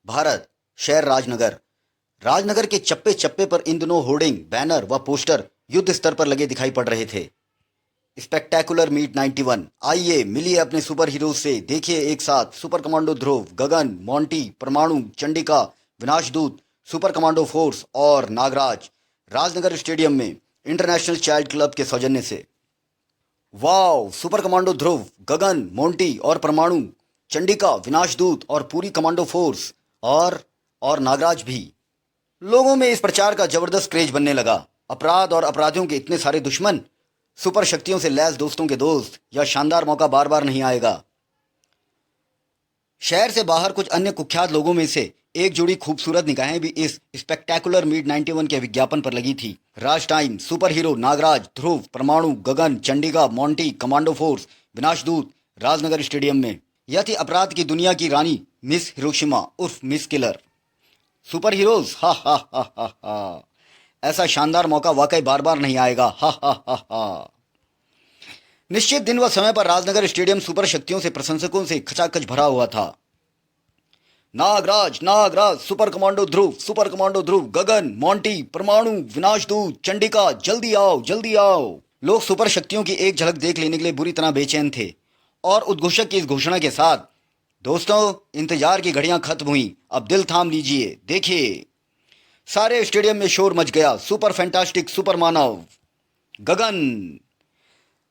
भारत, शहर राजनगर। राजनगर के चप्पे चप्पे पर इन दिनों होर्डिंग, बैनर व पोस्टर युद्ध स्तर पर लगे दिखाई पड़ रहे थे। Spectacular meet 91। आइए मिलिए अपने सुपर हीरोज से, देखिए एक साथ सुपर कमांडो ध्रुव, गगन, मोंटी, परमाणु, चंडिका, विनाशदूत, सुपर कमांडो फोर्स और नागराज राजनगर स्टेडियम में इंटरनेशनल चाइल्ड क्लब के सौजन्य से। वाओ! सुपर कमांडो ध्रुव, गगन, मोंटी और परमाणु, चंडिका, विनाशदूत और पूरी कमांडो फोर्स और नागराज भी। लोगों में इस प्रचार का जबरदस्त क्रेज बनने लगा। अपराध और अपराधियों के इतने सारे दुश्मन, सुपर शक्तियों से लैस दोस्तों के दोस्त, यह शानदार मौका बार बार नहीं आएगा। शहर से बाहर कुछ अन्य कुख्यात लोगों में से एक जोड़ी खूबसूरत निगाहें भी इस स्पेक्टेकुलर मीट 91 के विज्ञापन पर लगी थी। Raj time, super hero, Nagraj, Dhruv, Parmanu, Gagan, Chandika, Monty, commando force, Vinashdoot, Rajnagar stadium में। यह थी अपराध की दुनिया की रानी मिस हिरोशिमा उर्फ मिस किलर। सुपर हीरोज, हा हा हा हा हा। ऐसा शानदार मौका वाकई बार बार नहीं आएगा, हा हा हा हा। निश्चित दिन व समय पर राजनगर स्टेडियम सुपर शक्तियों से, प्रशंसकों से खचाखच भरा हुआ था। नागराज, नागराज, सुपर कमांडो ध्रुव, गगन, मोंटी, परमाणु, विनाशदूत, चंडिका, जल्दी आओ, जल्दी आओ। लोग सुपर शक्तियों की एक झलक देख लेने के लिए बुरी तरह बेचैन थे और उद्घोषक की इस घोषणा के साथ, दोस्तों, इंतजार की घड़ियां खत्म हुई, अब दिल थाम लीजिए, देखिए। सारे स्टेडियम में शोर मच गया। सुपर फैंटास्टिक सुपर मानव गगन।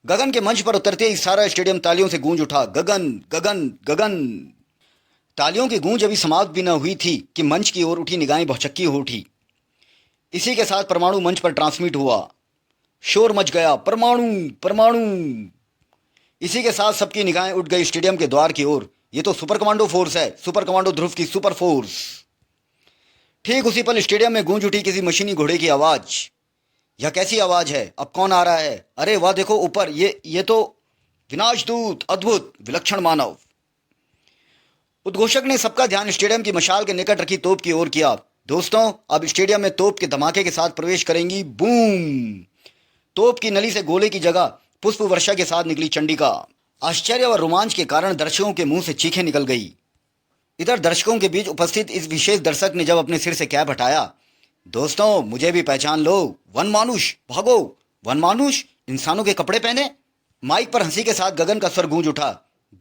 गगन के मंच पर उतरते ही सारा स्टेडियम तालियों से गूंज उठा। गगन, गगन, गगन। तालियों की गूंज अभी समाप्त भी न हुई थी कि मंच की ओर उठी निगाहें भौचक्की हो उठी। इसी के साथ परमाणु मंच पर ट्रांसमिट हुआ। शोर मच गया, परमाणु, परमाणु। इसी के साथ सबकी निगाहें उठ गई स्टेडियम के द्वार की ओर। ये तो सुपर कमांडो फोर्स है, सुपर कमांडो ध्रुव की सुपर फोर्स। ठीक उसी पल स्टेडियम में गूंज उठी किसी मशीनी घोड़े की आवाज। यह कैसी आवाज है? अब कौन आ रहा है? अरे वाह, देखो ऊपर, ये तो विनाशदूत, अद्भुत, विलक्षण मानव। उद्घोषक ने सबका ध्यान स्टेडियम की मशाल के निकट रखी तोप की ओर किया। दोस्तों, अब स्टेडियम में तोप के धमाके के साथ प्रवेश करेंगी। बूम! तोप की नली से गोले की जगह पुष्प वर्षा के साथ निकली चंडिका। आश्चर्य और रोमांच के कारण दर्शकों के मुंह से चीखें निकल गई। इधर दर्शकों के बीच उपस्थित इस विशेष दर्शक ने जब अपने सिर से कैप हटाया, दोस्तों, मुझे भी पहचान लो, वन मानुष, भागो, वन मानुष, इंसानों के कपड़े पहने। माइक पर हंसी के साथ गगन का स्वर गूंज उठा।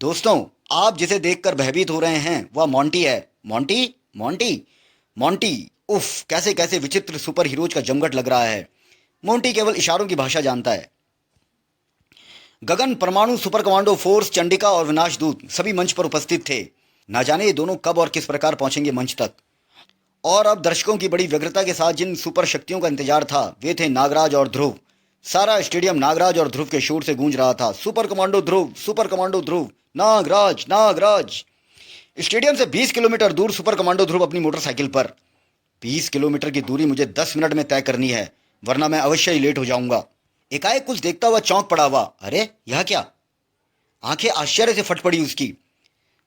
दोस्तों, आप जिसे देखकर भयभीत हो रहे हैं वह मोंटी है। Monty, Monty, Monty. उफ, कैसे कैसे विचित्र सुपर हीरोज का जमघट लग रहा है। मोंटी केवल इशारों की भाषा जानता है। गगन, परमाणु, सुपर कमांडो फोर्स, चंडिका और विनाशदूत सभी मंच पर उपस्थित थे। ना जाने ये दोनों कब और किस प्रकार पहुंचेंगे मंच तक। और अब दर्शकों की बड़ी व्यग्रता के साथ जिन सुपर शक्तियों का इंतजार था, वे थे नागराज और ध्रुव। सारा स्टेडियम नागराज और ध्रुव के शोर से गूंज रहा था। सुपर कमांडो ध्रुव, सुपर कमांडो ध्रुव, नागराज, नागराज। स्टेडियम से 20 किलोमीटर दूर सुपर कमांडो ध्रुव अपनी मोटरसाइकिल पर। 20 किलोमीटर की दूरी मुझे 10 मिनट में तय करनी है, वरना मैं अवश्य ही लेट हो जाऊंगा। एकाएक कुछ देखता हुआ चौंक पड़ा हुआ। अरे यह क्या? आंखें आश्चर्य से फट पड़ी उसकी।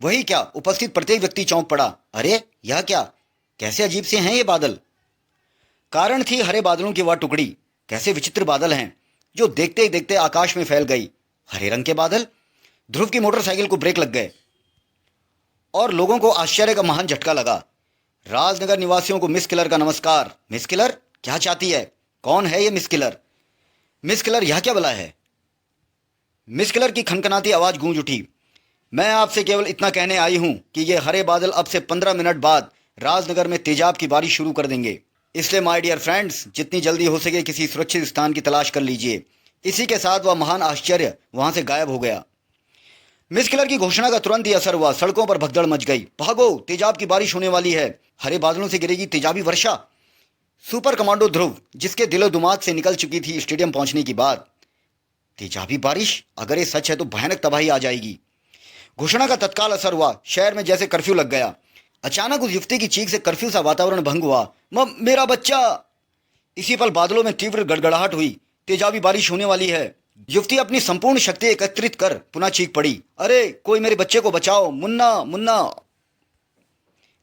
वही क्या, उपस्थित प्रत्येक व्यक्ति चौंक पड़ा। अरे यह क्या, कैसे अजीब से हैं ये बादल। कारण थी हरे बादलों की वह टुकड़ी। कैसे विचित्र बादल हैं, जो देखते ही देखते आकाश में फैल गई। हरे रंग के बादल। ध्रुव की मोटरसाइकिल को ब्रेक लग गए और लोगों को आश्चर्य का महान झटका लगा। राजनगर निवासियों को मिस किलर का नमस्कार। मिस किलर क्या चाहती है? कौन है ये मिस किलर? मिस किलर यह क्या बला है? मिस किलर की खनखनाती आवाज गूंज उठी। मैं आपसे केवल इतना कहने आई हूं कि ये हरे बादल अब से 15 मिनट बाद राजनगर में तेजाब की बारिश शुरू कर देंगे। इसलिए माय डियर फ्रेंड्स, जितनी जल्दी हो सके किसी सुरक्षित स्थान की तलाश कर लीजिए। इसी के साथ वह महान आश्चर्य वहां से गायब हो गया। मिस किलर की घोषणा का तुरंत ही असर हुआ। सड़कों पर भगदड़ मच गई। भागो, तेजाब की बारिश होने वाली है। हरे बादलों से गिरेगी तेजाबी वर्षा। सुपर कमांडो ध्रुव, जिसके दिलो दिमाग से निकल चुकी थी स्टेडियम पहुंचने की बात। तेजाबी बारिश? अगर ये सच है तो भयानक तबाही आ जाएगी। घोषणा का तत्काल असर हुआ। शहर में जैसे कर्फ्यू लग गया। अचानक उस युवती की चीख से कर्फ्यू सा वातावरण भंग हुआ। मेरा बच्चा! इसी पल बादलों में तीव्र गड़गड़ाहट हुई। तेजाबी बारिश होने वाली है। युवती अपनी संपूर्ण शक्ति एकत्रित कर पुनः चीख पड़ी। अरे कोई मेरे बच्चे को बचाओ, मुन्ना, मुन्ना!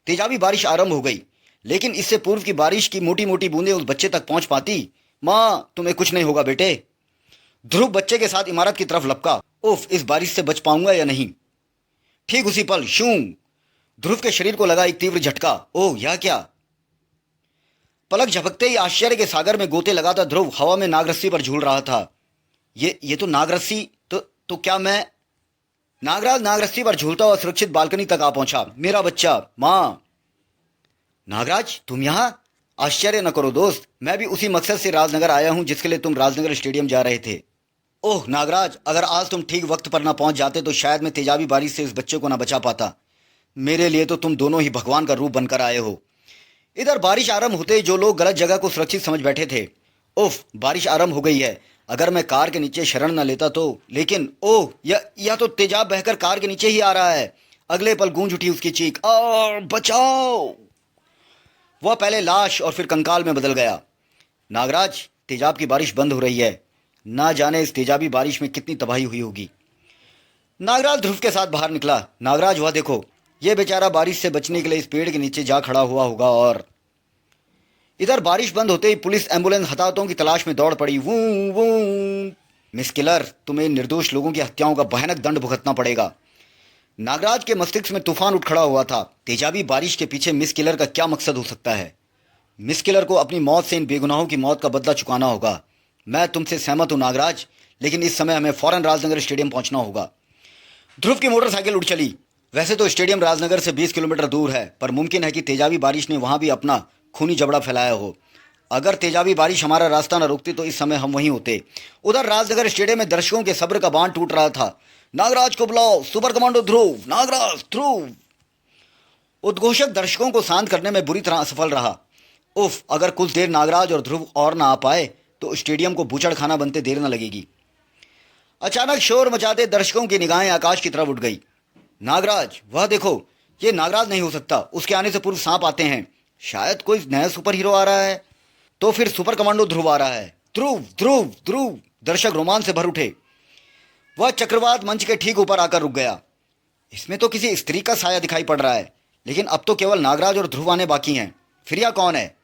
तेजाबी बारिश आरंभ हो गई, लेकिन इससे पूर्व की बारिश की मोटी मोटी बूंदें उस बच्चे तक पहुंच पाती। माँ, तुम्हें कुछ नहीं होगा बेटे। ध्रुव बच्चे के साथ इमारत की तरफ लपका। उफ, इस बारिश से बच पाऊंगा या नहीं। ठीक उसी पल शूं, ध्रुव के शरीर को लगा एक तीव्र झटका। ओह, यह क्या! पलक झपकते ही आश्चर्य के सागर में गोते लगाता ध्रुव हवा में नागरस्सी पर झूल रहा था। ये तो नागरस्सी तो क्या मैं... नागराज नागरस्सी पर झूलता हुआ सुरक्षित बालकनी तक आ पहुंचा। मेरा बच्चा, मां! नागराज, तुम यहां? आश्चर्य न करो दोस्त, मैं भी उसी मकसद से राजनगर आया हूं जिसके लिए तुम राजनगर स्टेडियम जा रहे थे। ओह नागराज, अगर आज तुम ठीक वक्त पर ना पहुंच जाते तो शायद मैं तेजाबी बारिश से इस बच्चे को ना बचा पाता। मेरे लिए तो तुम दोनों ही भगवान का रूप बनकर आए हो। इधर बारिश आरंभ होते ही जो लोग गलत जगह को सुरक्षित समझ बैठे थे, उफ, बारिश आरंभ हो गई है। अगर मैं कार के नीचे शरण न लेता तो, लेकिन ओह, यह तो तेजाब बहकर कार के नीचे ही आ रहा है। अगले पल गूंज उठी उसकी चीख, बचाओ! वह पहले लाश और फिर कंकाल में बदल गया। नागराज, तेजाब की बारिश बंद हो रही है। ना जाने इस तेजाबी बारिश में कितनी तबाही हुई होगी। नागराज ध्रुव के साथ बाहर निकला। नागराज, वह देखो, यह बेचारा बारिश से बचने के लिए इस पेड़ के नीचे जा खड़ा हुआ होगा। और इधर बारिश बंद होते ही पुलिस एम्बुलेंस हताहतों की तलाश में दौड़ पड़ी। वू वू। मिस किलर, तुम्हें निर्दोष लोगों की हत्याओं का भयानक दंड भुगतना पड़ेगा। नागराज के मस्तिष्क में तूफान उठ खड़ा हुआ था। तेजाबी बारिश के पीछे मिस किलर का क्या मकसद हो सकता है? मिस किलर को अपनी मौत से इन बेगुनाहों की मौत का बदला चुकाना होगा। मैं तुमसे सहमत हूं नागराज, लेकिन इस समय हमें फौरन राजनगर स्टेडियम पहुंचना होगा। ध्रुव की मोटरसाइकिल उड़ चली। वैसे तो स्टेडियम राजनगर से 20 किलोमीटर दूर है, पर मुमकिन है कि तेजाबी बारिश ने वहां भी अपना खूनी जबड़ा फैलाया हो। अगर तेजाबी बारिश हमारा रास्ता न रोकती तो इस समय हम वहीं होते। उधर राजनगर स्टेडियम में दर्शकों के सब्र का बांध टूट रहा था। नागराज को बुलाओ, सुपर कमांडो ध्रुव, नागराज, ध्रुव! उद्घोषक दर्शकों को शांत करने में बुरी तरह असफल रहा। उफ, अगर कुछ देर नागराज और ध्रुव और ना आ पाए तो स्टेडियम को बूचड़ खाना बनते देर न लगेगी। अचानक शोर मचाते दर्शकों की निगाहें आकाश की तरफ उठ गई। नागराज, वह देखो, ये नागराज नहीं हो सकता। उसके आने से पूर्व सांप आते हैं। शायद कोई नया सुपर हीरो आ रहा है। तो फिर सुपर कमांडो ध्रुव आ रहा है। ध्रुव, ध्रुव, ध्रुव! दर्शक रोमांच से भर उठे। वह चक्रवात मंच के ठीक ऊपर आकर रुक गया। इसमें तो किसी स्त्री का साया दिखाई पड़ रहा है, लेकिन अब तो केवल नागराज और ध्रुव आने बाकी हैं। फिर यह कौन है?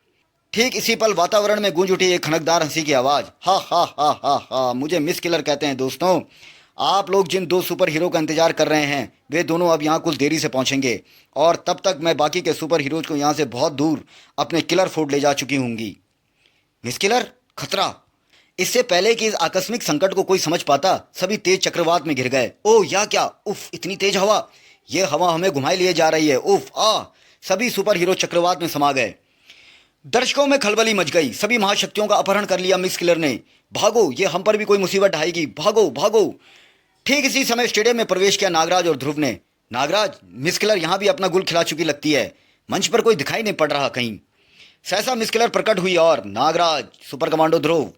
ठीक इसी पल वातावरण में गूंज उठी एक खनकदार हंसी की आवाज। हा हा हा हा हा, मुझे मिस किलर कहते हैं दोस्तों। आप लोग जिन दो सुपर हीरो का इंतजार कर रहे हैं, वे दोनों अब यहाँ कुछ देरी से पहुंचेंगे, और तब तक मैं बाकी के सुपर हीरोज को यहाँ से बहुत दूर अपने किलर फोर्ट ले जा चुकी होंगी। मिस किलर, खतरा! इससे पहले कि इस आकस्मिक संकट को कोई समझ पाता, सभी तेज चक्रवात में घिर गए। ओह, या क्या! उफ, इतनी तेज हवा! ये हवा हमें घुमाए लिए जा रही है। उफ, सभी सुपर हीरो चक्रवात में समा गए। दर्शकों में खलबली मच गई। सभी महाशक्तियों का अपहरण कर लिया मिस किलर ने। भागो, ये हम पर भी कोई मुसीबत ढाएगी। भागो, भागो! ठीक इसी समय स्टेडियम में प्रवेश किया नागराज और ध्रुव ने। नागराज, मिस किलर यहाँ भी अपना गुल खिला चुकी लगती है। मंच पर कोई दिखाई नहीं पड़ रहा कहीं। सहसा मिस किलर प्रकट हुई और, नागराज, सुपर कमांडो ध्रुव,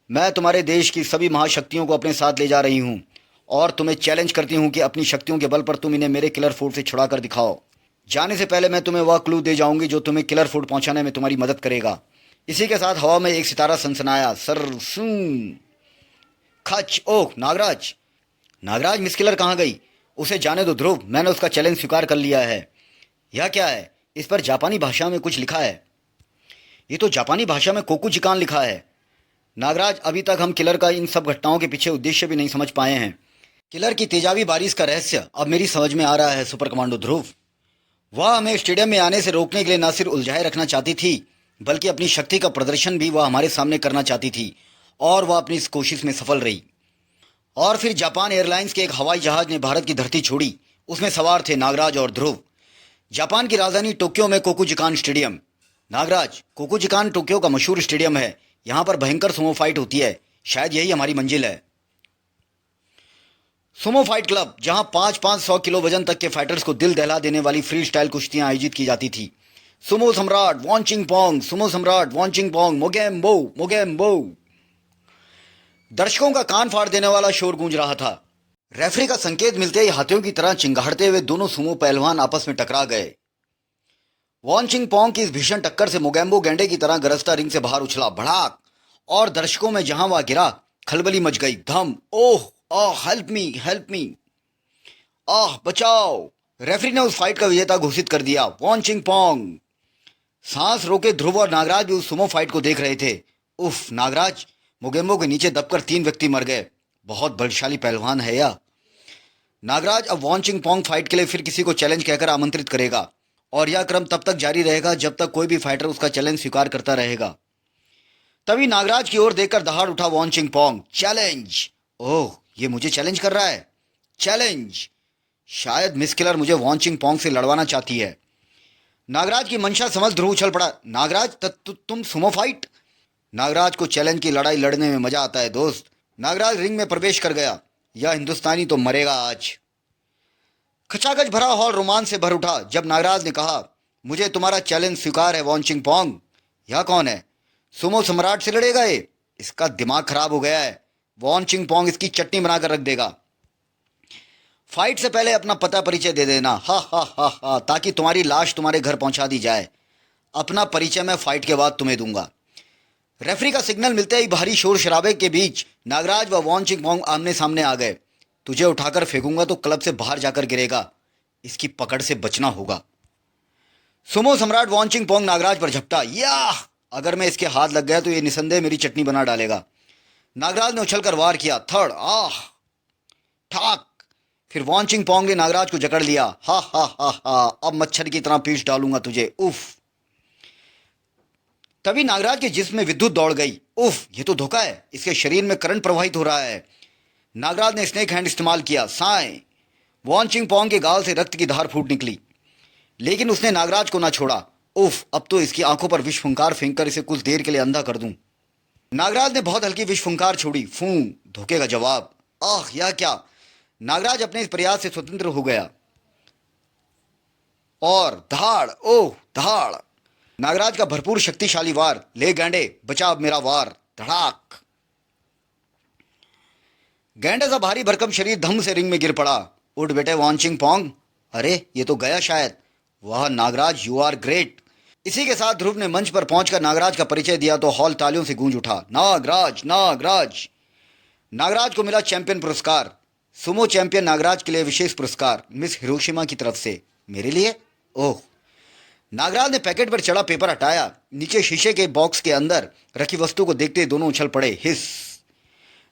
मैं तुम्हारे देश की सभी महाशक्तियों को अपने साथ ले जा रही हूँ, और तुम्हें चैलेंज करती हूँ कि अपनी शक्तियों के बल पर तुम इन्हें मेरे किलर फोर्ट से छुड़ा कर दिखाओ। जाने से पहले मैं तुम्हें वह क्लू दे जाऊंगी जो तुम्हें किलर फोर्ट पहुंचाने में तुम्हारी मदद करेगा। इसी के साथ हवा में एक सितारा सनसनाया। सर सूं, खच! ओह नागराज! नागराज, मिस किलर कहाँ गई? उसे जाने दो ध्रुव, मैंने उसका चैलेंज स्वीकार कर लिया है। यह क्या है? इस पर जापानी भाषा में कुछ लिखा है। ये तो जापानी भाषा में कोकुजिकान लिखा है। नागराज, अभी तक हम किलर का इन सब घटनाओं के पीछे उद्देश्य भी नहीं समझ पाए हैं। किलर की तेजाबी बारिश का रहस्य अब मेरी समझ में आ रहा है सुपर कमांडो ध्रुव। वह हमें स्टेडियम में आने से रोकने के लिए न सिर्फ उलझाए रखना चाहती थी, बल्कि अपनी शक्ति का प्रदर्शन भी वह हमारे सामने करना चाहती थी, और वह अपनी इस कोशिश में सफल रही। और फिर जापान एयरलाइंस के एक हवाई जहाज ने भारत की धरती छोड़ी। उसमें सवार थे नागराज और ध्रुव। जापान की राजधानी टोक्यो में कोकुजिकान स्टेडियम। नागराज, कोकुजिकान टोक्यो का मशहूर स्टेडियम है। यहाँ पर भयंकर सुमो फाइट होती है। शायद यही हमारी मंजिल है। सुमो फाइट क्लब, जहां 500 किलो वजन तक के फाइटर्स को दिल दहला देने वाली फ्री स्टाइल कुश्तियां आयोजित की जाती थी। सुमो सम्राट वॉन्चिंग पोंग, सुमो सम्राट वॉन्चिंग पोंग, मोगेम्बो, मोगेम्बो! दर्शकों का कान फाड़ देने वाला शोर गूंज रहा था। रेफरी का संकेत मिलते ही हाथियों की तरह चिंगाड़ते हुए दोनों सुमो पहलवान आपस में टकरा गए। वॉन्चिंग पोंग की इस भीषण टक्कर से मोगेम्बो गेंडे की तरह गरजता रिंग से बाहर उछला भड़ाक, और दर्शकों में जहां वह गिरा, खलबली मच गई। धम! ओह, हेल्प मी, हेल्प मी! बचाओ! रेफरी ने उस फाइट का विजेता घोषित कर दिया। वॉन्चिंग पोंग! सांस रोके ध्रुव और नागराज भी उस सुमो फाइट को देख रहे थे। उफ, नागराज, मोगेम्बो के नीचे दबकर 3 व्यक्ति मर गए। बहुत बलशाली पहलवान है यह। नागराज अब वॉन चिंग पोंग फाइट के लिए फिर किसी को चैलेंज कहकर आमंत्रित करेगा और यह क्रम तब तक जारी रहेगा जब तक कोई भी फाइटर उसका चैलेंज स्वीकार करता रहेगा। तभी नागराज की ओर देखकर दहाड़ उठा वॉन चिंग पोंग। चैलेंज! ओह, ये मुझे चैलेंज कर रहा है। चैलेंज! शायद मिस किलर मुझे वॉन चिंग पोंग से लड़वाना चाहती है। नागराज की मंशा समझ ध्रुव उछल पड़ा। नागराज, तुम सुमो फाइट? नागराज को चैलेंज की लड़ाई लड़ने में मजा आता है दोस्त। नागराज रिंग में प्रवेश कर गया। यह हिंदुस्तानी तो मरेगा आज। खचाखच भरा हॉल रोमांच से भर उठा जब नागराज ने कहा, मुझे तुम्हारा चैलेंज स्वीकार है वॉन चिंग पोंग। यह कौन है? सुमो सम्राट से लड़ेगा ये? इसका दिमाग खराब हो गया है। वॉन चिंग पोंग इसकी चटनी बनाकर रख देगा। फाइट से पहले अपना पता परिचय दे देना, हा हा हा हा, ताकि तुम्हारी लाश तुम्हारे घर पहुंचा दी जाए। अपना परिचय मैं फाइट के बाद तुम्हें दूंगा। रेफरी का सिग्नल मिलते ही भारी शोर शराबे के बीच नागराज व वॉन चिंग पोंग आमने सामने आ गए। तुझे उठाकर फेंकूंगा तो क्लब से बाहर जाकर गिरेगा। इसकी पकड़ से बचना होगा। सुमो सम्राट वॉन चिंग पोंग नागराज पर झपटा। याह! अगर मैं इसके हाथ लग गया तो ये निसंदेह मेरी चटनी बना डालेगा। नागराज ने उछलकर वार किया। थर्ड, आह, ठाक। फिर वॉन चिंग पोंग ने नागराज को जकड़ लिया। हा हा हा हा, अब मच्छर की तरह पीस डालूंगा तुझे। उफ! तभी नागराज के जिस्म में विद्युत दौड़ गई। उफ, ये तो धोखा है। इसके शरीर में करंट प्रवाहित हो रहा है। नागराज ने स्नेक हैंड इस्तेमाल किया। साएं! वॉन चिंग पोंग के गाल से रक्त की धार फूट निकली, लेकिन उसने नागराज को ना छोड़ा। उफ, अब तो इसकी आंखों पर विष फुंकार फेंककर इसे कुछ देर के लिए अंधा कर दूं। नागराज ने बहुत हल्की विष फुंकार छोड़ी। फूं! धोखे का जवाब। आह, यह क्या! नागराज अपने इस प्रयास से स्वतंत्र हो गया और धाड़! ओह, धाड़! नागराज का भरपूर शक्तिशाली वार। ले गैंडे, बचा अब मेरा वार। धड़ाक! गैंडे सा भारी भरकम शरीर धम से रिंग में गिर पड़ा। उठ बेटे वॉन चिंग पोंग। अरे, ये तो गया शायद। वाह नागराज, यू आर ग्रेट। इसी के साथ ध्रुव ने मंच पर पहुंचकर नागराज का परिचय दिया तो हॉल तालियों से गूंज उठा। नागराज, नागराज! नागराज को मिला चैंपियन पुरस्कार। सुमो चैंपियन नागराज के लिए विशेष पुरस्कार मिस हिरोशिमा की तरफ से। मेरे लिए? ओह! नागराज ने पैकेट पर चढ़ा पेपर हटाया। नीचे शीशे के बॉक्स के अंदर रखी वस्तु को देखते दोनों उछल पड़े। हिस!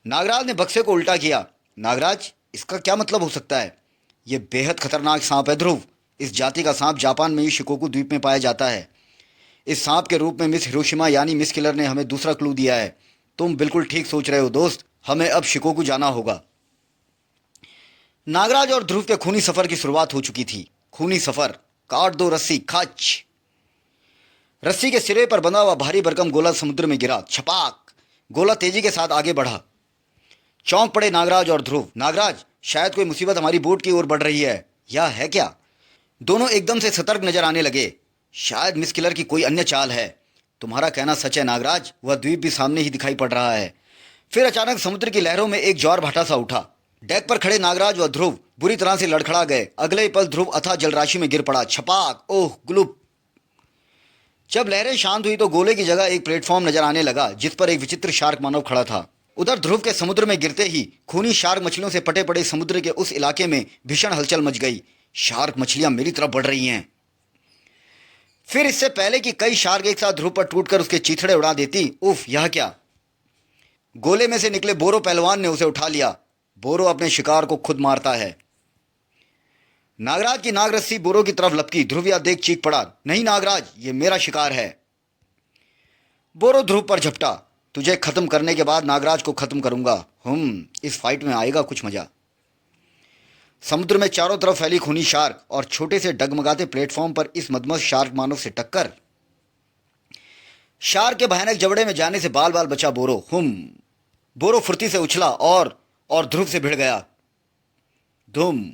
नागराज ने बक्से को उल्टा किया। नागराज, इसका क्या मतलब हो सकता है? यह बेहद खतरनाक सांप है ध्रुव। इस जाति का सांप जापान में ही शिकोकू द्वीप में पाया जाता है। इस सांप के रूप में मिस हिरोशिमा यानी मिस किलर ने हमें दूसरा क्लू दिया है। तुम बिल्कुल ठीक सोच रहे हो दोस्त। हमें अब शिकोकू जाना होगा। नागराज और ध्रुव के खूनी सफर की शुरुआत हो चुकी थी। खूनी सफर। काट दो रस्सी, खच! रस्सी के सिरे पर बंधा हुआ भारी भरकम गोला समुद्र में गिरा। छपाक! गोला तेजी के साथ आगे बढ़ा। चौंक पड़े नागराज और ध्रुव। नागराज, शायद कोई मुसीबत हमारी बोट की ओर बढ़ रही है। यह है क्या? दोनों एकदम से सतर्क नजर आने लगे। शायद मिस किलर की कोई अन्य चाल है। तुम्हारा कहना सच है नागराज, वह द्वीप भी सामने ही दिखाई पड़ रहा है। फिर अचानक समुद्र की लहरों में एक ज्वार भाटा सा उठा। डेक पर खड़े नागराज व ध्रुव बुरी तरह से लड़खड़ा गए। अगले ही पल ध्रुव अथाह जलराशि में गिर पड़ा। छपाक! ओह, ग्लुप! जब लहरें शांत हुई तो गोले की जगह एक प्लेटफॉर्म नजर आने लगा जिस पर एक विचित्र शार्क मानव खड़ा था। उधर ध्रुव के समुद्र में गिरते ही खूनी शार्क मछलियों से पटे पड़े समुद्र के उस इलाके में भीषण हलचल मच गई। शार्क मछलियां मेरी तरफ बढ़ रही हैं। फिर इससे पहले कि कई शार्क एक साथ ध्रुव पर टूटकर उसके चीथड़े उड़ा देती। उफ, यह क्या! गोले में से निकले बोरो पहलवान ने उसे उठा लिया। बोरो अपने शिकार को खुद मारता है। नागराज की नाग रस्सी बोरो की तरफ लपकी। ध्रुव यह देख चीख पड़ा। नहीं नागराज, ये मेरा शिकार है। बोरो ध्रुव पर झपटा। तुझे खत्म करने के बाद नागराज को खत्म करूंगा। इस फाइट में आएगा कुछ मजा। समुद्र में चारों तरफ फैली खूनी शार्क और छोटे से डगमगाते प्लेटफॉर्म पर इस मदमस्त शार्क मानव से टक्कर। शार्क के भयानक जबड़े में जाने से बाल बाल बचा बोरो। बोरो फुर्ती से उछला और ध्रुव से भिड़ गया। धुम!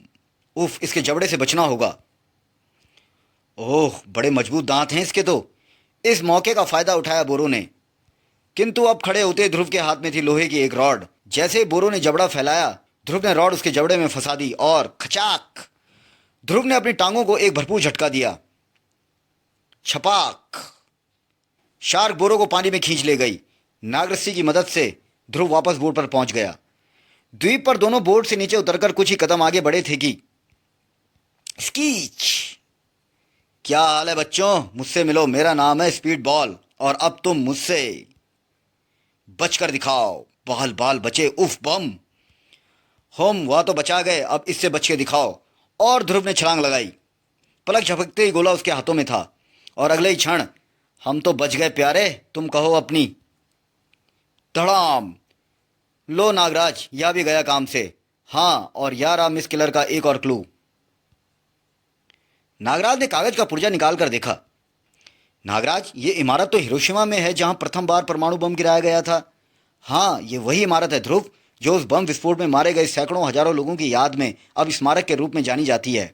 उफ, इसके जबड़े से बचना होगा। ओह, बड़े मजबूत दांत हैं इसके तो। इस मौके का फायदा उठाया बोरो ने, किंतु अब खड़े होते ध्रुव के हाथ में थी लोहे की एक रॉड। जैसे ही बोरो ने जबड़ा फैलाया, ध्रुव ने रॉड उसके जबड़े में फंसा दी और खचाक! ध्रुव ने अपनी टांगों को एक भरपूर झटका दिया। छपाक! शार्क बोरो को पानी में खींच ले गई। नागरस्सी की मदद से ध्रुव वापस बोट पर पहुंच गया। द्वीप पर दोनों बोट से नीचे उतरकर कुछ ही कदम आगे बढ़े थे कि स्कीच! क्या हाल है बच्चों? मुझसे मिलो, मेरा नाम है स्पीड बॉल और अब तुम मुझसे बचकर दिखाओ। बाल बाल बचे। उफ, बम! होम वह तो बचा गए, अब इससे बच के दिखाओ। और ध्रुव ने छलांग लगाई। पलक झपकते ही गोला उसके हाथों में था और अगले ही क्षण, हम तो बच गए प्यारे, तुम कहो अपनी। धड़ाम। लो नागराज, यह भी गया काम से। हाँ, और यार आ मिस किलर का एक और क्लू। नागराज ने कागज का पुर्जा निकाल कर देखा। नागराज, ये इमारत तो हिरोशिमा में है जहां प्रथम बार परमाणु बम गिराया गया था। हाँ, ये वही इमारत है ध्रुव, जो उस बम विस्फोट में मारे गए सैकड़ों हजारों लोगों की याद में अब स्मारक के रूप में जानी जाती है।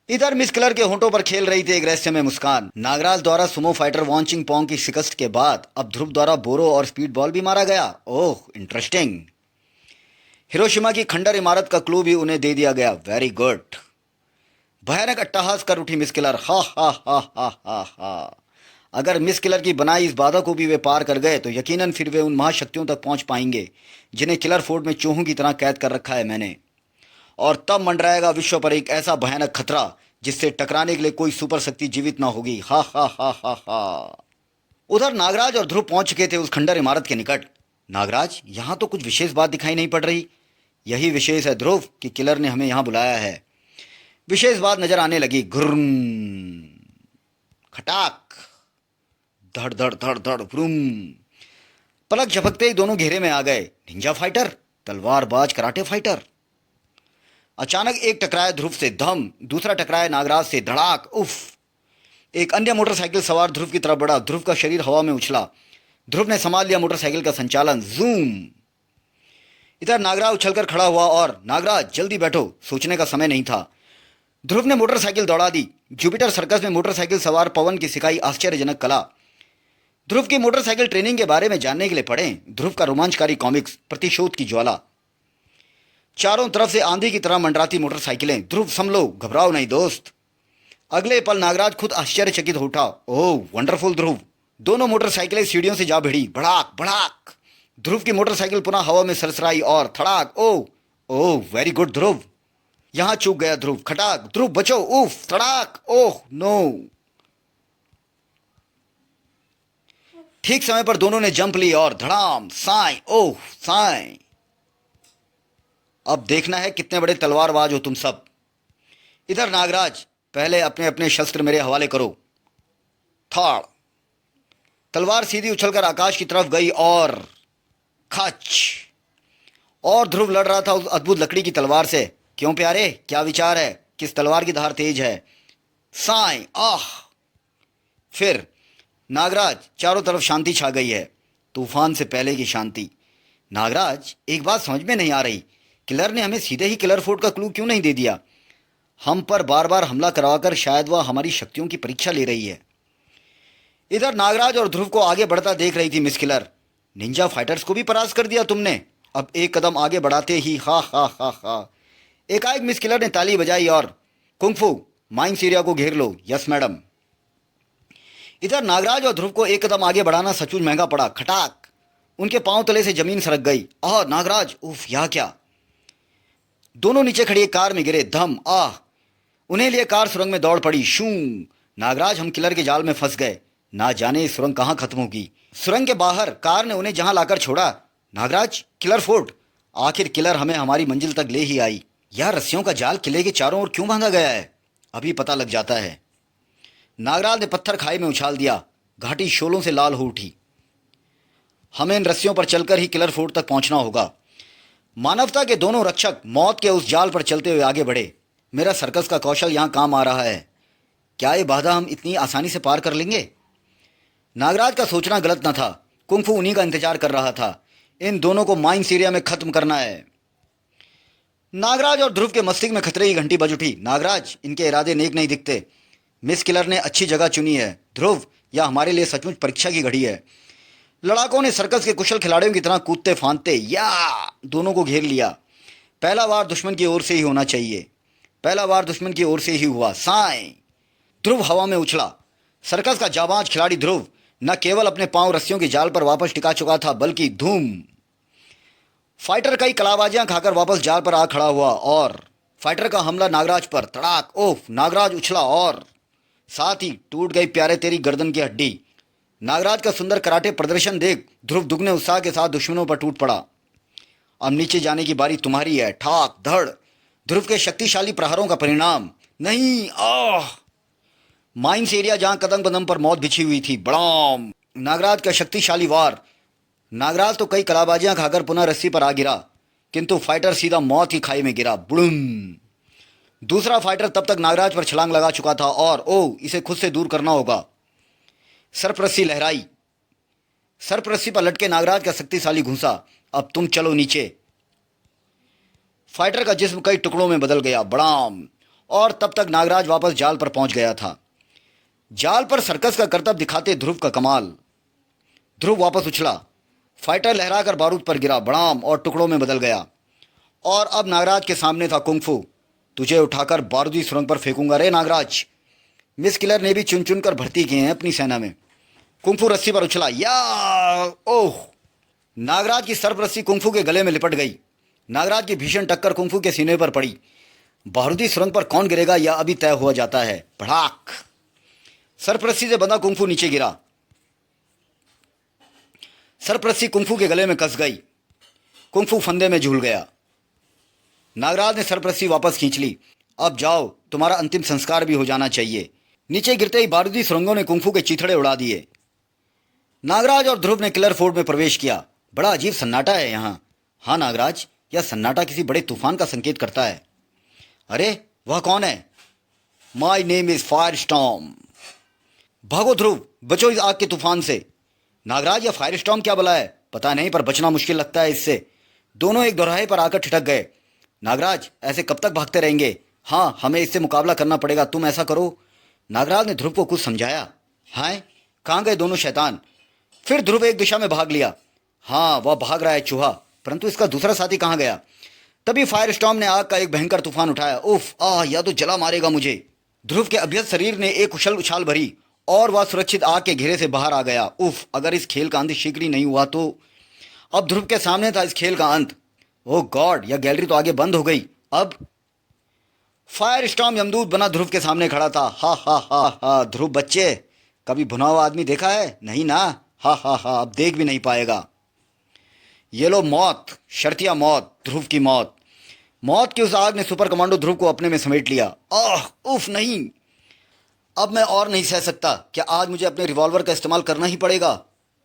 इधर मिस किलर के होंठों पर खेल रही थी एक रहस्यमय मुस्कान। नागराज द्वारा सुमो फाइटर वॉन्चिंग पोंग की शिकस्त के बाद अब ध्रुव द्वारा बोरो और स्पीड बॉल भी मारा गया। ओह, इंटरेस्टिंग। हिरोशिमा की खंडर इमारत का क्लू भी उन्हें दे दिया गया। Very good. भयानक अट्टहास कर उठी मिस किलर। हा हा हा हा हा हा। अगर मिस किलर की बनाई इस बाधा को भी वे पार कर गए तो यकीनन फिर वे उन महाशक्तियों तक पहुंच पाएंगे जिन्हें किलर फोर्ट में चूहों की तरह कैद कर रखा है मैंने। और तब मंडराएगा विश्व पर एक ऐसा भयानक खतरा जिससे टकराने के लिए कोई सुपर शक्ति जीवित ना होगी। हा हा हा हा हा। उधर नागराज और ध्रुव पहुंच चुके थे उस खंडर इमारत के निकट। नागराज, यहां तो कुछ विशेष बात दिखाई नहीं पड़ रही। यही विशेष है ध्रुव कि किलर ने हमें यहां बुलाया है। विशेष बात नजर आने लगी। घुर्रम, खटाक, धड़ धड़ धड़ धड़ भ्रूम। पलक झपकते ही दोनों घेरे में आ गए। निंजा फाइटर, तलवारबाज कराटे फाइटर। अचानक एक टकराया ध्रुव से, धम। दूसरा टकराया नागराज से, धड़ाक, उफ। एक अन्य मोटरसाइकिल सवार ध्रुव की तरफ बढ़ा। ध्रुव का शरीर हवा में उछला। ध्रुव ने संभाल लिया मोटरसाइकिल का संचालन। जूम। इधर नागराज उछलकर खड़ा हुआ और, नागराज जल्दी बैठो, सोचने का समय नहीं था। ध्रुव ने मोटरसाइकिल दौड़ा दी। जुपिटर सर्कस में मोटरसाइकिल सवार पवन की सिखाई आश्चर्यजनक कला। ध्रुव की मोटरसाइकिल ट्रेनिंग के बारे में जानने के लिए पढ़ें ध्रुव का रोमांचकारी कॉमिक्स प्रतिशोध की ज्वाला। चारों तरफ से आंधी की तरह मंडराती मोटरसाइकिलें। ध्रुव संभलो, घबराओ नहीं दोस्त। अगले पल नागराज खुद आश्चर्यचकित हो उठा। ओह वंडरफुल ध्रुव। दोनों मोटरसाइकिलें सीढ़ियों से जा भिड़ी। भड़ाक भड़ाक। ध्रुव की मोटरसाइकिल पुनः हवा में सरसराई और थड़ाक। ओह ओह, वेरी गुड ध्रुव। यहां चूक गया ध्रुव। खटाक, ध्रुव बचो, उफ, तड़ाक, ओह नो। ठीक समय पर दोनों ने जंप ली और धड़ाम, साई, ओह साई। अब देखना है कितने बड़े तलवारबाज हो तुम सब। इधर नागराज, पहले अपने अपने शस्त्र मेरे हवाले करो। थाड़। तलवार सीधी उछलकर आकाश की तरफ गई और खच। और ध्रुव लड़ रहा था उस अद्भुत लकड़ी की तलवार से। क्यों प्यारे, क्या विचार है? किस तलवार की धार तेज है? साई, आह। फिर नागराज, चारों तरफ शांति छा गई है, तूफान से पहले की शांति। नागराज, एक बात समझ में नहीं आ रही, किलर ने हमें सीधे ही किलर फोर्ट का क्लू क्यों नहीं दे दिया? हम पर बार बार हमला करवाकर शायद वह हमारी शक्तियों की परीक्षा ले रही है। इधर नागराज और ध्रुव को आगे बढ़ता देख रही थी मिस किलर। निंजा फाइटर्स को भी परास्त कर दिया तुमने। अब एक कदम आगे बढ़ाते ही हा हा हा हा। एकाएक मिस किलर ने ताली बजाई और, कुंफू, माइंस एरिया को घेर लो। Yes madam. इधर नागराज और ध्रुव को एक कदम आगे बढ़ाना सचमुच महंगा पड़ा। खटाक। उनके पांव तले से जमीन सरक गई। आह नागराज, उफ, यह क्या? दोनों नीचे खड़ी एक कार में गिरे। धम, आह। उन्हें लिए कार सुरंग में दौड़ पड़ी। शू। नागराज, हम किलर के जाल में फंस गए। ना जाने सुरंग कहां खत्म होगी। सुरंग के बाहर कार ने उन्हें जहां लाकर छोड़ा। Nagraj, killer fort. आखिर किलर हमें हमारी मंजिल तक ले ही आई। यह रस्सियों का जाल किले के चारों ओर क्यों बांधा गया है? अभी पता लग जाता है। नागराज ने पत्थर खाई में उछाल दिया। घाटी शोलों से लाल हो उठी। हमें इन रस्सियों पर चलकर ही किलर फोर्ट तक पहुंचना होगा। मानवता के दोनों रक्षक मौत के उस जाल पर चलते हुए आगे बढ़े। मेरा सर्कस का कौशल यहां काम आ रहा है। क्या ये बाधा हम इतनी आसानी से पार कर लेंगे? नागराज का सोचना गलत न था। कुंफू उन्हीं का इंतजार कर रहा था। इन दोनों को माइंस एरिया में खत्म करना है। नागराज और ध्रुव के मस्तिष्क में खतरे की घंटी बज उठी। नागराज, इनके इरादे नेक नहीं दिखते। मिस किलर ने अच्छी जगह चुनी है। ध्रुव, यह हमारे लिए सचमुच परीक्षा की घड़ी है। लड़ाकों ने सर्कस के कुशल खिलाड़ियों की तरह कूदते फांदते या दोनों को घेर लिया। पहला वार दुश्मन की ओर से ही होना चाहिए। पहला वार दुश्मन की ओर से ही हुआ। साई। ध्रुव हवा में उछला। सर्कस का जाबाज खिलाड़ी ध्रुव न केवल अपने पांव रस्सियों की जाल पर वापस टिका चुका था, बल्कि धूम। फाइटर कई कलाबाजियां खाकर वापस जाल पर आ खड़ा हुआ और फाइटर का हमला नागराज पर। तड़ाक, ओफ। नागराज उछला और साथ ही टूट गई प्यारे तेरी गर्दन की हड्डी। नागराज का सुंदर कराटे प्रदर्शन देख ध्रुव दुगने उत्साह के साथ दुश्मनों पर टूट पड़ा। अब नीचे जाने की बारी तुम्हारी है। ठाक धड़। ध्रुव के शक्तिशाली प्रहारों का परिणाम। नहीं, आह। माइंस एरिया जहां कदम कदम पर मौत बिछी हुई थी। बड़ाम। नागराज का शक्तिशाली वार। नागराज तो कई कलाबाजियां खाकर पुनः रस्सी पर आ गिरा, किंतु फाइटर सीधा मौत की खाई में गिरा। बुड़ुम। दूसरा फाइटर तब तक नागराज पर छलांग लगा चुका था और इसे खुद से दूर करना होगा। सर्प रस्सी लहराई। सर्प रस्सी पर लटके नागराज का शक्तिशाली घूंसा। अब तुम चलो नीचे। फाइटर का जिस्म कई टुकड़ों में बदल गया। बड़ाम। और तब तक नागराज वापस जाल पर पहुंच गया था। जाल पर सर्कस का करतब दिखाते ध्रुव का कमाल। ध्रुव वापस उछला। फाइटर लहराकर बारूद पर गिरा। बड़ाम। और टुकड़ों में बदल गया। और अब नागराज के सामने था कुंफू। तुझे उठाकर बारूदी सुरंग पर फेंकूंगा रे नागराज। मिस किलर ने भी चुन चुन कर भर्ती किए हैं अपनी सेना में। कुंफू रस्सी पर उछला। या ओह। नागराज की सर्प रस्सी कुंफू के गले में लिपट गई। नागराज की भीषण टक्कर कुंफू के सीने पर पड़ी। बारूदी सुरंग पर कौन गिरेगा यह अभी तय हुआ जाता है। भड़ाक। सर्प रस्सी से बंधा कुंफू नीचे गिरा। सर्प रस्सी कुंफू के गले में कस गई। कुंफू फंदे में झूल गया। नागराज ने सर्प रस्सी वापस खींच ली। अब जाओ, तुम्हारा अंतिम संस्कार भी हो जाना चाहिए। नीचे गिरते ही बारूदी सुरंगों ने कुंफू के चीथड़े उड़ा दिए। नागराज और ध्रुव ने किलर फोर्ट में प्रवेश किया। बड़ा अजीब सन्नाटा है यहाँ। हाँ नागराज, यह सन्नाटा किसी बड़े तूफान का संकेत करता है। अरे वह कौन है? My name is fire storm. भागो ध्रुव, बचो इस आग के तूफान से। नागराज, यह फायर स्टॉर्म क्या बला है? पता नहीं, पर बचना मुश्किल लगता है इससे। दोनों एक दोराहे पर आकर ठिठक गए। नागराज, ऐसे कब तक भागते रहेंगे? हाँ, हमें इससे मुकाबला करना पड़ेगा। तुम ऐसा करो। नागराज ने ध्रुव को कुछ समझाया। हाय, कहाँ गए दोनों शैतान? फिर ध्रुव एक दिशा में भाग लिया। हाँ, वह भाग रहा है चूहा, परंतु इसका दूसरा साथी कहाँ गया? तभी फायर स्टॉर्म ने आग का एक भयंकर तूफान उठाया। उफ, यह तो जला मारेगा मुझे। ध्रुव के अभ्यस्त शरीर ने एक उछल उछाल भरी और वह सुरक्षित आग के घेरे से बाहर आ गया। उफ, अगर इस खेल का अंत शीघ्र ही नहीं हुआ तो। अब ध्रुव के सामने था इस खेल का अंत। ओह गॉड, यह गैलरी तो आगे बंद हो गई। अब फायर स्टॉर्म यमदूत बना ध्रुव के सामने खड़ा था। हा हा हा हा। ध्रुव बच्चे, कभी भुना हुआ आदमी देखा है? नहीं ना? हा हा हा। अब देख भी नहीं पाएगा। ये लो मौत, शर्तिया मौत, ध्रुव की मौत। मौत की उस आग ने सुपर कमांडो ध्रुव को अपने में समेट लिया। उफ नहीं, अब मैं और नहीं सह सकता। क्या आज मुझे अपने रिवॉल्वर का इस्तेमाल करना ही पड़ेगा?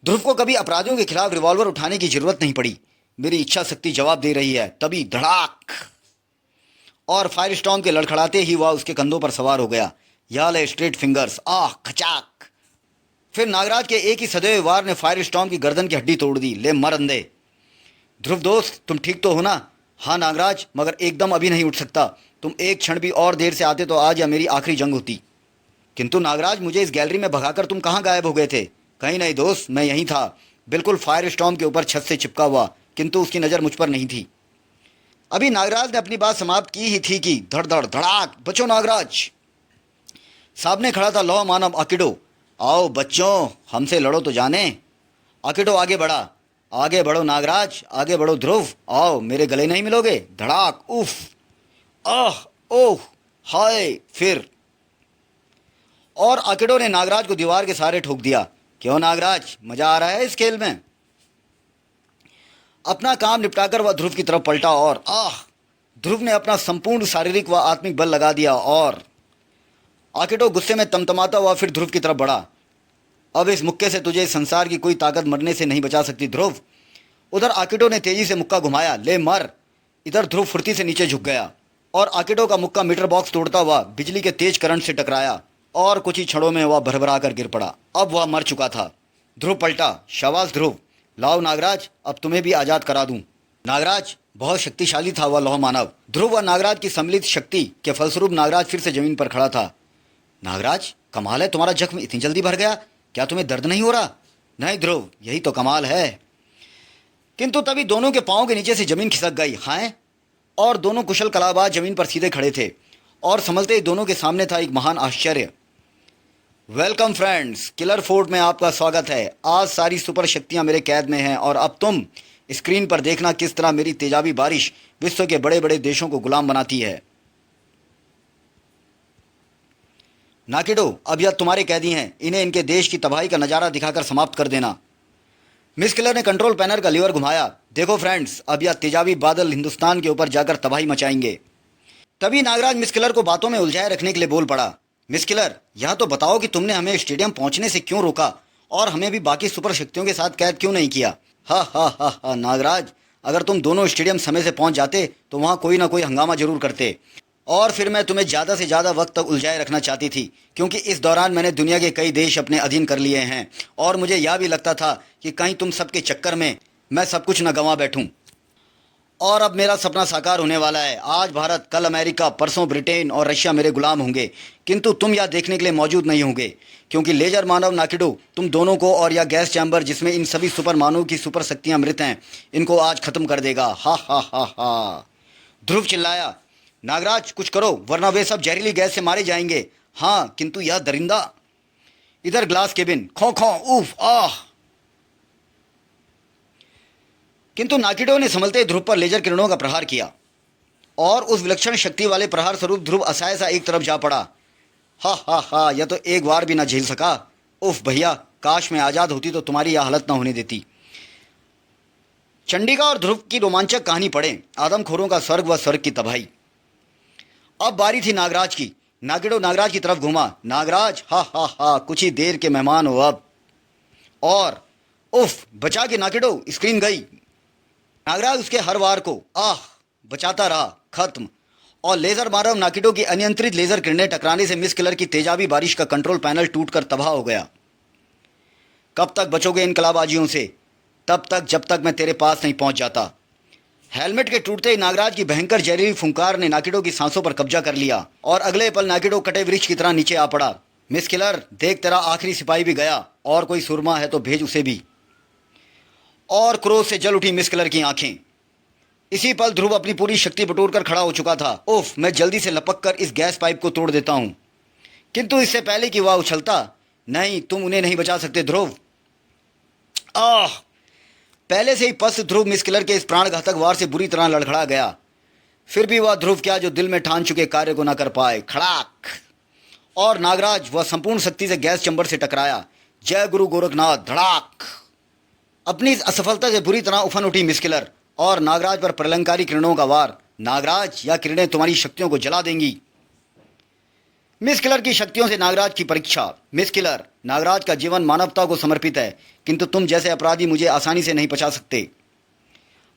ध्रुव को कभी अपराधियों के खिलाफ रिवॉल्वर उठाने की जरूरत नहीं पड़ी। मेरी इच्छा शक्ति जवाब दे रही है। तभी धड़ाक, और फायर स्टॉर्म के लड़खड़ाते ही वह उसके कंधों पर सवार हो गया। या ले स्ट्रेट फिंगर्स, खचाक। फिर नागराज के एक ही सदे हुए वार ने फायर स्टॉर्म की गर्दन की हड्डी तोड़ दी। ले मर अंधे। ध्रुव दोस्त, तुम ठीक तो हो ना? हाँ नागराज, मगर एकदम अभी नहीं उठ सकता। तुम एक क्षण भी और देर से आते तो आज यह मेरी आखिरी जंग होती। किंतु नागराज, मुझे इस गैलरी में भगाकर तुम कहाँ गायब हो गए थे? कहीं नहीं दोस्त, मैं यहीं था, बिल्कुल फायर स्टॉर्म के ऊपर छत से चिपका हुआ, किंतु उसकी नज़र मुझ पर नहीं थी। अभी नागराज ने अपनी बात समाप्त की ही थी कि धड़ धड़ धड़ाक। बचो नागराज। सामने खड़ा था लौह मानव आकिडो। आओ बच्चों, हमसे लड़ो तो जाने। आकिडो आगे बढ़ा। आगे बढ़ो नागराज, आगे बढ़ो ध्रुव। आओ, मेरे गले नहीं मिलोगे? धड़ाक। उफ, ओह, हाय। फिर और आकिडो ने नागराज को दीवार के सहारे ठोक दिया। क्यों नागराज, मजा आ रहा है इस खेल में? अपना काम निपटाकर वह ध्रुव की तरफ पलटा और ध्रुव ने अपना संपूर्ण शारीरिक व आत्मिक बल लगा दिया और आकिडो गुस्से में तमतमाता हुआ फिर ध्रुव की तरफ बढ़ा। अब इस मुक्के से तुझे इस संसार की कोई ताकत मरने से नहीं बचा सकती ध्रुव। उधर आकिडो ने तेजी से मुक्का घुमाया। ले मर। इधर ध्रुव फुर्ती से नीचे झुक गया और आकिडो का मुक्का मीटर बॉक्स तोड़ता हुआ बिजली के तेज करंट से टकराया और कुछ ही क्षणों में वह भरभरा कर गिर पड़ा। अब वह मर चुका था। ध्रुव पलटा। शाबाश ध्रुव। लाओ नागराज, अब तुम्हें भी आज़ाद करा दूं। नागराज बहुत शक्तिशाली था वह लौह मानव। ध्रुव व नागराज की सम्मिलित शक्ति के फलस्वरूप नागराज फिर से जमीन पर खड़ा था। नागराज, कमाल है, तुम्हारा जख्म इतनी जल्दी भर गया। क्या तुम्हें दर्द नहीं हो रहा? नहीं ध्रुव, यही तो कमाल है। किंतु तभी दोनों के पांवों के नीचे से जमीन खिसक गई। हाँ, और दोनों कुशल कलाबाज जमीन पर सीधे खड़े थे और समझते ही दोनों के सामने था एक महान आश्चर्य। वेलकम फ्रेंड्स, किलर फोर्ट में आपका स्वागत है। आज सारी सुपर शक्तियां मेरे कैद में हैं और अब तुम स्क्रीन पर देखना किस तरह मेरी तेजाबी बारिश विश्व के बड़े बड़े देशों को गुलाम बनाती है। नाकिडो, अब यह तुम्हारे कैदी हैं। इन्हें इनके देश की तबाही का नज़ारा दिखाकर समाप्त कर देना। मिस किलर ने कंट्रोल पैनल का लीवर घुमाया। देखो फ्रेंड्स, अब यह तेजाबी बादल हिंदुस्तान के ऊपर जाकर तबाही मचाएंगे। तभी नागराज मिस किलर को बातों में उलझाए रखने के लिए बोल पड़ा। मिस किलर, यह तो बताओ कि तुमने हमें स्टेडियम पहुंचने से क्यों रोका और हमें भी बाकी सुपर शक्तियों के साथ कैद क्यों नहीं किया? हा हा हा हा नागराज, अगर तुम दोनों स्टेडियम समय से पहुंच जाते तो वहां कोई ना कोई हंगामा जरूर करते और फिर मैं तुम्हें ज़्यादा से ज़्यादा वक्त तक उलझाए रखना चाहती थी, क्योंकि इस दौरान मैंने दुनिया के कई देश अपने अधीन कर लिए हैं और मुझे यह भी लगता था कि कहीं तुम सबके चक्कर में मैं सब कुछ न गंवा बैठूं। और अब मेरा सपना साकार होने वाला है। आज भारत, कल अमेरिका, परसों ब्रिटेन और रशिया मेरे गुलाम होंगे, किंतु तुम यह देखने के लिए मौजूद नहीं होंगे, क्योंकि लेजर मानव नाकिडो तुम दोनों को और यह गैस चैम्बर जिसमें इन सभी सुपर मानव की सुपर शक्तियां मृत हैं, इनको आज खत्म कर देगा। हा हा हा हा। ध्रुव चिल्लाया। नागराज, कुछ करो वरना वे सब जहरीली गैस से मारे जाएंगे। हाँ, किंतु यह दरिंदा। इधर ग्लास केबिन। खो खो, उफ, आह। किंतु नाकिडो ने संभलते ध्रुव पर लेजर किरणों का प्रहार किया और उस विलक्षण शक्ति वाले प्रहार स्वरूप ध्रुव असहाय सा एक तरफ जा पड़ा। हा हा हा, यह तो एक बार भी ना झेल सका। उफ भैया, काश मैं आजाद होती तो तुम्हारी यह हालत ना होने देती। चंडिका और ध्रुव की रोमांचक कहानी पढ़ें। आदमखोरों का स्वर्ग व स्वर्ग की तबाही। अब बारी थी नागराज की। नागिडो नागराज की तरफ घूमा। नागराज, हा हा हा, कुछ ही देर के मेहमान हो अब। और उफ, बचा के नागिडो, स्क्रीन गई। नागराज उसके हर वार को आह बचाता रहा। खत्म। और लेजर मारव नाकिडो की अनियंत्रित लेजर किरणें टकराने से मिस किलर की तेजाबी बारिश का कंट्रोल पैनल टूटकर तबाह हो गया। कब तक बचोगे इन कलाबाजियों से? तब तक जब तक मैं तेरे पास नहीं पहुंच जाता। हेलमेट के टूटते ही नागराज की भयंकर जहरीली फुंकार ने नाकिडो की सांसों पर कब्जा कर लिया और अगले पल नाकिडो कटे वृक्ष की तरह नीचे आ पड़ा। मिस किलर, देख, तेरा आखिरी सिपाही भी गया और कोई सुरमा है तो भेज उसे भी। और क्रोध से जल उठी मिस किलर की आंखें। इसी पल ध्रुव अपनी पूरी शक्ति बटोर कर खड़ा हो चुका था। उफ, मैं जल्दी से लपक कर इस गैस पाइप को तोड़ देता हूं। किंतु इससे पहले कि वह उछलता, नहीं, तुम उन्हें नहीं बचा सकते ध्रुव। आह! पहले से ही पस्त ध्रुव मिस किलर के इस प्राणघातक वार से बुरी तरह लड़खड़ा गया। फिर भी वह ध्रुव क्या जो दिल में ठान चुके कार्य को न कर पाए। खड़ाक! और नागराज वह संपूर्ण शक्ति से गैस चंबर से टकराया। जय गुरु गोरखनाथ। धड़ाक! अपनी इस असफलता से बुरी तरह उफन उठी मिस किलर और नागराज पर प्रलंकारी किरणों का वार। नागराज, यह किरणें तुम्हारी शक्तियों को जला देंगी। मिस किलर की शक्तियों से नागराज की परीक्षा। मिस किलर, नागराज का जीवन मानवता को समर्पित है, किंतु तुम जैसे अपराधी मुझे आसानी से नहीं बचा सकते।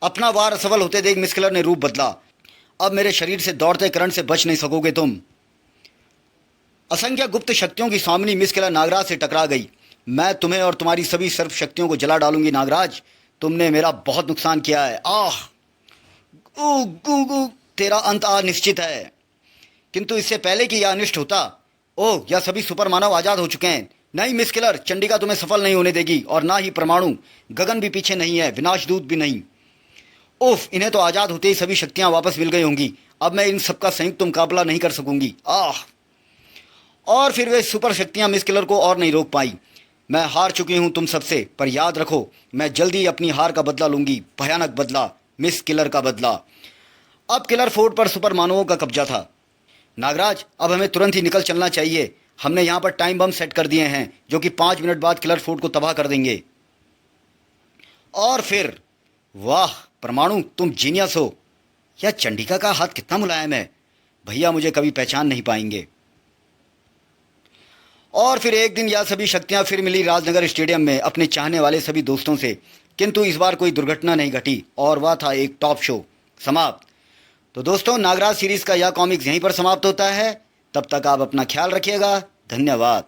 अपना वार असफल होते देख मिस किलर ने रूप बदला। अब मेरे शरीर से दौड़ते करंट से बच नहीं सकोगे तुम। असंख्य गुप्त शक्तियों की स्वामिनी मिस किलर नागराज से टकरा गई। मैं तुम्हें और तुम्हारी सभी सर्व शक्तियों को जला डालूंगी नागराज। तुमने मेरा बहुत नुकसान किया है। आह! गु गु गु, तेरा अंत आज निश्चित है। किंतु इससे पहले कि यह अनिष्ट होता, ओह, यह सभी सुपर मानव आजाद हो चुके हैं। नहीं मिस किलर, चंडिका तुम्हें सफल नहीं होने देगी और ना ही परमाणु। गगन भी पीछे नहीं है, विनाशदूत भी नहीं। उफ, इन्हें तो आजाद होते ही सभी शक्तियां वापस मिल गई होंगी। अब मैं इन सबका संयुक्त मुकाबला नहीं कर सकूंगी। आह! और फिर वे सुपर शक्तियां मिस किलर को और नहीं रोक पाई। मैं हार चुकी हूं तुम सबसे, पर याद रखो, मैं जल्दी अपनी हार का बदला लूंगी। भयानक बदला, मिस किलर का बदला। अब किलर फोर्ट पर सुपर मानवों का कब्जा था। नागराज, अब हमें तुरंत ही निकल चलना चाहिए। हमने यहाँ पर टाइम बम सेट कर दिए हैं जो कि 5 मिनट बाद किलर फोर्ट को तबाह कर देंगे। और फिर, वाह परमाणु, तुम जीनियस हो। यह चंडिका का हाथ कितना मुलायम है। भैया मुझे कभी पहचान नहीं पाएंगे। और फिर एक दिन यह सभी शक्तियां फिर मिली राजनगर स्टेडियम में अपने चाहने वाले सभी दोस्तों से। किंतु इस बार कोई दुर्घटना नहीं घटी और वह था एक टॉप शो। समाप्त। तो दोस्तों, नागराज सीरीज का यह कॉमिक्स यहीं पर समाप्त होता है। तब तक आप अपना ख्याल रखिएगा। धन्यवाद।